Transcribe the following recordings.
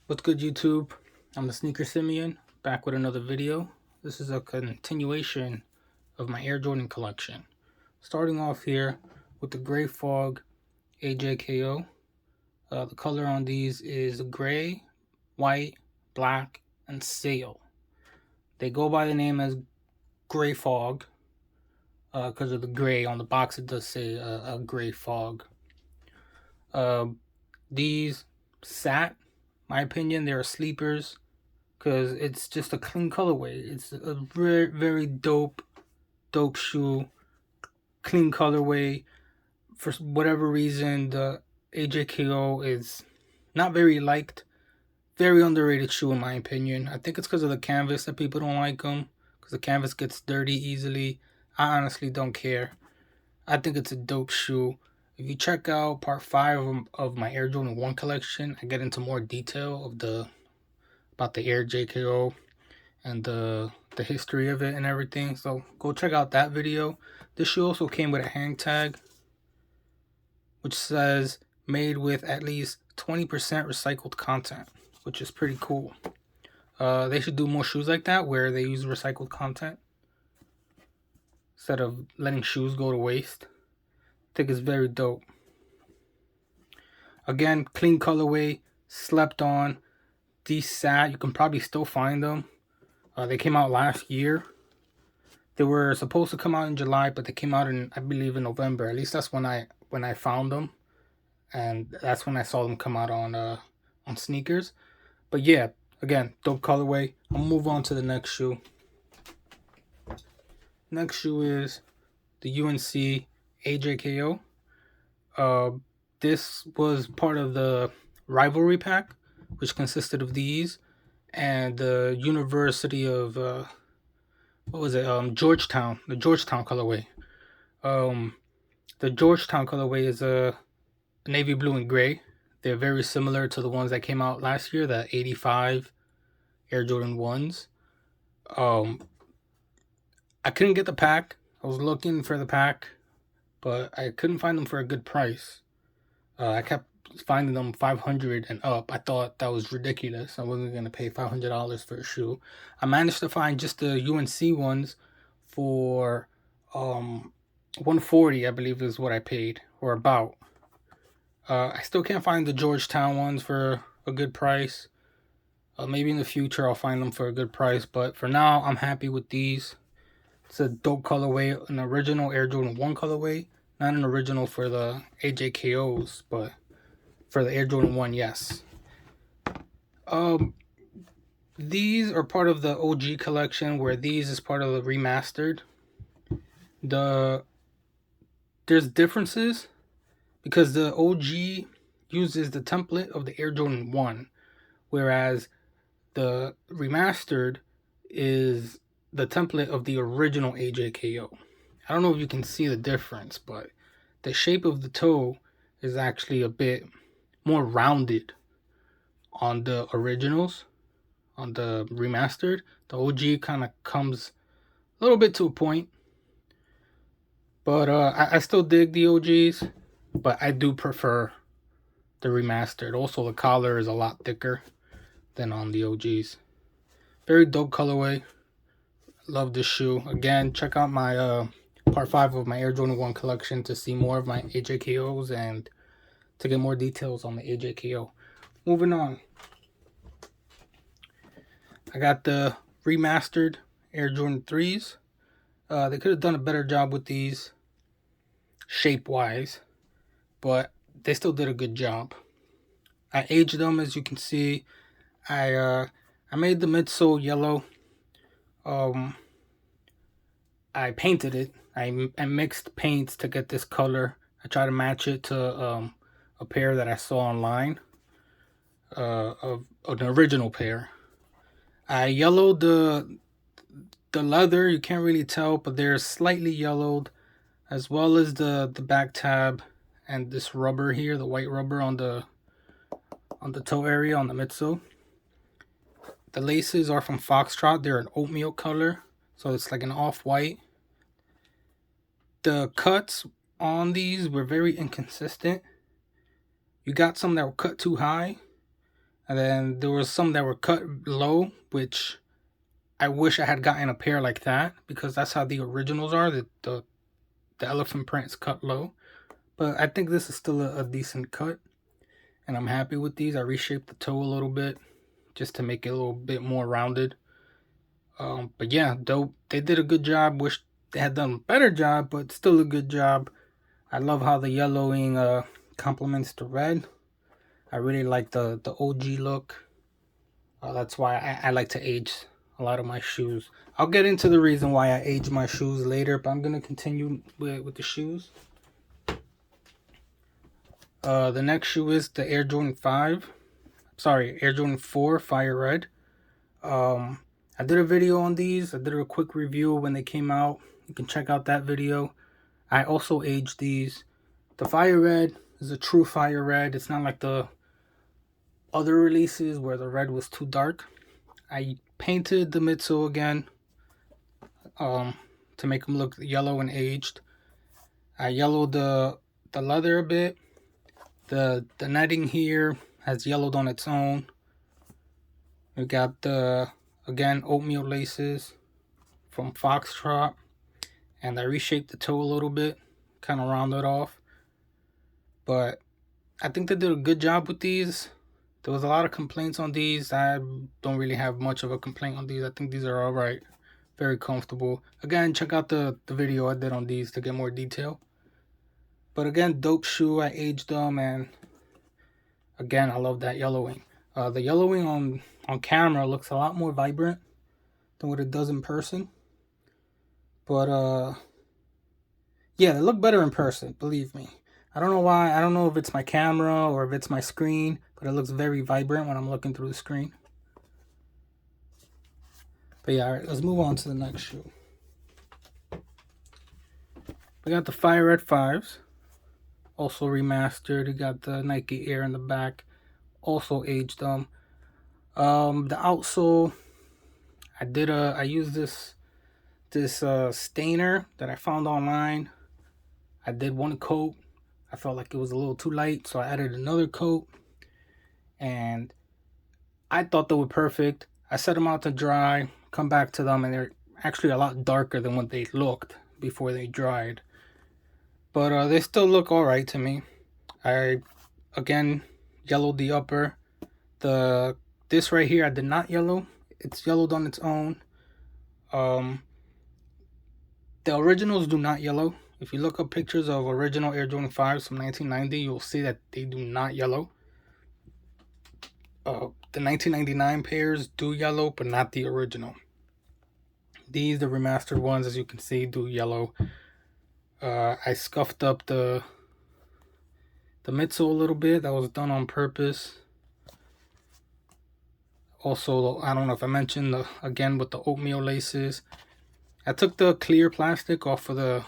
What's good, YouTube? I'm the Sneaker Simeon, back with another video. This is a continuation of my Air Jordan collection. Starting off here with the Gray Fog AJKO. The color on these is gray, white, black, and sail. They go by the name as Gray Fog because of the gray. On the box it does say a Gray Fog. These sat, my opinion, they're sleepers because it's just a clean colorway. It's a very, very dope shoe, clean colorway. For whatever reason, the AJKO is not very liked. Very underrated shoe in my opinion. I think it's because of the canvas that people don't like them, because the canvas gets dirty easily. I honestly don't care. I think it's a dope shoe. If you check out part 5 of my Air Jordan 1 collection, I get into more detail about the Air JKO and the history of it and everything. So go check out that video. This shoe also came with a hang tag, which says made with at least 20% recycled content, which is pretty cool. They should do more shoes like that where they use recycled content instead of letting shoes go to waste. I think it's very dope. Again, clean colorway, slept on. These sat, you can probably still find them. They came out last year. They were supposed to come out in July, but they came out in, I believe, in November. At least that's when I found them, and that's when I saw them come out on sneakers. But yeah, again, dope colorway. I'll move on to the next shoe. Next shoe is the UNC AJKO. This was part of the rivalry pack, which consisted of these and the University of Georgetown, the Georgetown colorway. The Georgetown colorway is a navy blue and gray. They're very similar to the ones that came out last year, the 85 Air Jordan 1s. I couldn't get the pack. I was looking for the pack, but I couldn't find them for a good price. I kept finding them $500 and up. I thought that was ridiculous. I wasn't going to pay $500 for a shoe. I managed to find just the UNC ones for $140, I believe is what I paid, or about. I still can't find the Georgetown ones for a good price. Maybe in the future I'll find them for a good price, but for now I'm happy with these. It's a dope colorway, an original Air Jordan 1 colorway. Not an original for the AJKOs, but for the Air Jordan 1, yes. These are part of the OG collection, where these is part of the remastered. There's differences because the OG uses the template of the Air Jordan 1, whereas the remastered is the template of the original AJKO. I don't know if you can see the difference, but the shape of the toe is actually a bit more rounded on the originals. On the remastered, the OG kind of comes a little bit to a point. But I still dig the OGs, but I do prefer the remastered. Also, the collar is a lot thicker than on the OGs. Very dope colorway. Love this shoe. Again, check out my part 5 of my Air Jordan 1 collection to see more of my AJKOs and to get more details on the AJKO. Moving on. I got the remastered Air Jordan 3s. They could have done a better job with these shape-wise, but they still did a good job. I aged them, as you can see. I made the midsole yellow. I painted it. I mixed paints to get this color. I tried to match it to a pair that I saw online, of an original pair. I yellowed the leather. You can't really tell, but they're slightly yellowed, as well as the back tab and this rubber here, the white rubber on the toe area on the midsole. The laces are from Foxtrot. They're an oatmeal color, so it's like an off-white. The cuts on these were very inconsistent. You got some that were cut too high, And then there was some that were cut low, which I wish I had gotten a pair like that, because that's how the originals are. The elephant print is cut low. But I think this is still a decent cut, and I'm happy with these. I reshaped the toe a little bit just to make it a little bit more rounded. But yeah, dope. They did a good job. Wish they had done a better job, but still a good job. I love how the yellowing complements the red. I really like the OG look. That's why I like to age a lot of my shoes. I'll get into the reason why I age my shoes later, but I'm going to continue with the shoes. The next shoe is the Air Jordan 5. Sorry, Air Jordan 4 Fire Red. I did a video on these. I did a quick review when they came out. You can check out that video. I also aged these. The Fire Red is a true Fire Red. It's not like the other releases where the red was too dark. I painted the midsole again to make them look yellow and aged. I yellowed the leather a bit. The netting here has yellowed on its own. We got the, again, oatmeal laces from Foxtrot. And I reshaped the toe a little bit, kind of rounded off. But I think they did a good job with these. There was a lot of complaints on these. I don't really have much of a complaint on these. I think these are all right. Very comfortable. Again, check out the video I did on these to get more detail. But again, dope shoe. I aged them, and again, I love that yellowing. The yellowing on camera looks a lot more vibrant than what it does in person. But yeah, they look better in person, believe me. I don't know why. I don't know if it's my camera or if it's my screen, but it looks very vibrant when I'm looking through the screen. But yeah, all right, let's move on to the next shoe. We got the Fire Red 5s, also remastered. You got the Nike Air in the back, also aged them. The outsole, I used this stainer that I found online. I did one coat. I felt like it was a little too light, so I added another coat, and I thought they were perfect. I set them out to dry, come back to them, and they're actually a lot darker than what they looked before they dried. But they still look all right to me. I, again, yellowed the upper. This right here, I did not yellow. It's yellowed on its own. The originals do not yellow. If you look up pictures of original Air Jordan 5s from 1990, you'll see that they do not yellow. The 1999 pairs do yellow, but not the original. These, the remastered ones, as you can see, do yellow. I scuffed up the midsole a little bit. That was done on purpose. Also, I don't know if I mentioned, again, with the oatmeal laces. I took the clear plastic off of the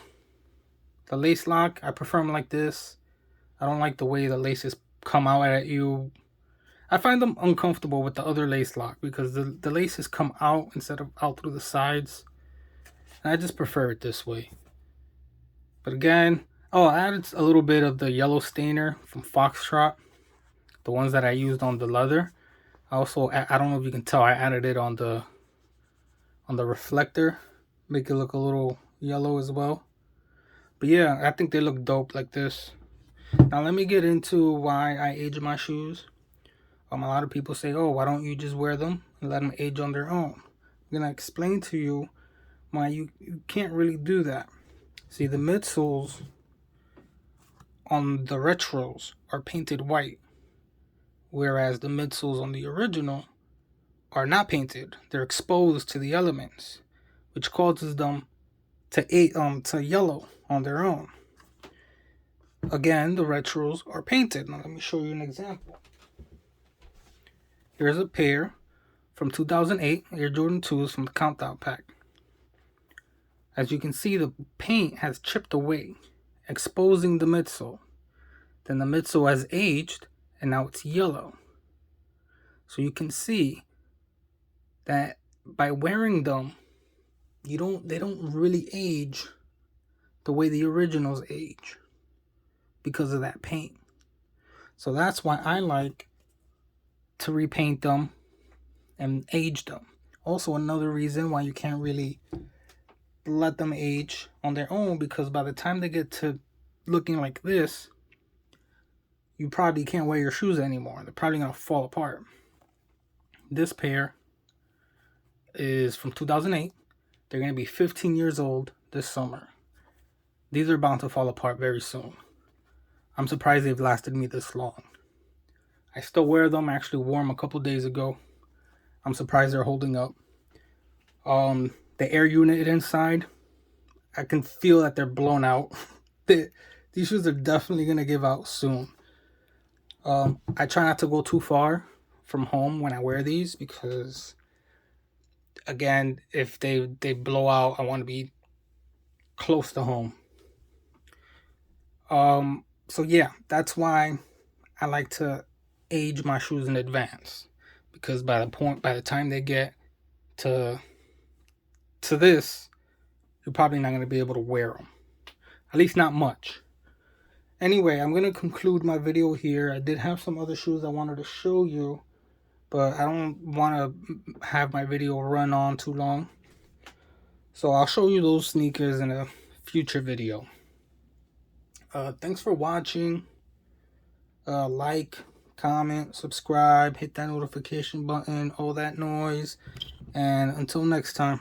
lace lock. I prefer them like this. I don't like the way the laces come out at you. I find them uncomfortable with the other lace lock because the laces come out instead of out through the sides. And I just prefer it this way. But again, I added a little bit of the yellow stainer from Foxtrot, the ones that I used on the leather. I don't know if you can tell, I added it on the reflector, make it look a little yellow as well. But yeah, I think they look dope like this. Now let me get into why I age my shoes. A lot of people say, oh, why don't you just wear them and let them age on their own? I'm gonna explain to you why you can't really do that. See, the midsoles on the retros are painted white, whereas the midsoles on the original are not painted. They're exposed to the elements, which causes them to yellow on their own. Again, the retros are painted. Now let me show you an example. Here's a pair from 2008 Air Jordan 2s from the Countdown pack. As you can see, the paint has chipped away, exposing the midsole. Then the midsole has aged, and now it's yellow. So you can see that by wearing them, they don't really age the way the originals age because of that paint. So that's why I like to repaint them and age them. Also, another reason why you can't really let them age on their own, because by the time they get to looking like this, you probably can't wear your shoes anymore. They're probably going to fall apart. This pair is from 2008. They're going to be 15 years old this summer. These are bound to fall apart very soon. I'm surprised they've lasted me this long. I still wear them. I actually wore them a couple days ago. I'm surprised they're holding up. The air unit inside, I can feel that they're blown out. These shoes are definitely going to give out soon. I try not to go too far from home when I wear these because, again, if they blow out, I want to be close to home. So yeah, that's why I like to age my shoes in advance, because by the time they get to this, you're probably not going to be able to wear them, at least not much. Anyway, I'm going to conclude my video here. I did have some other shoes I wanted to show you, but I don't want to have my video run on too long, so I'll show you those sneakers in a future video. Thanks for watching. Like, comment, subscribe, hit that notification button, all that noise, and until next time.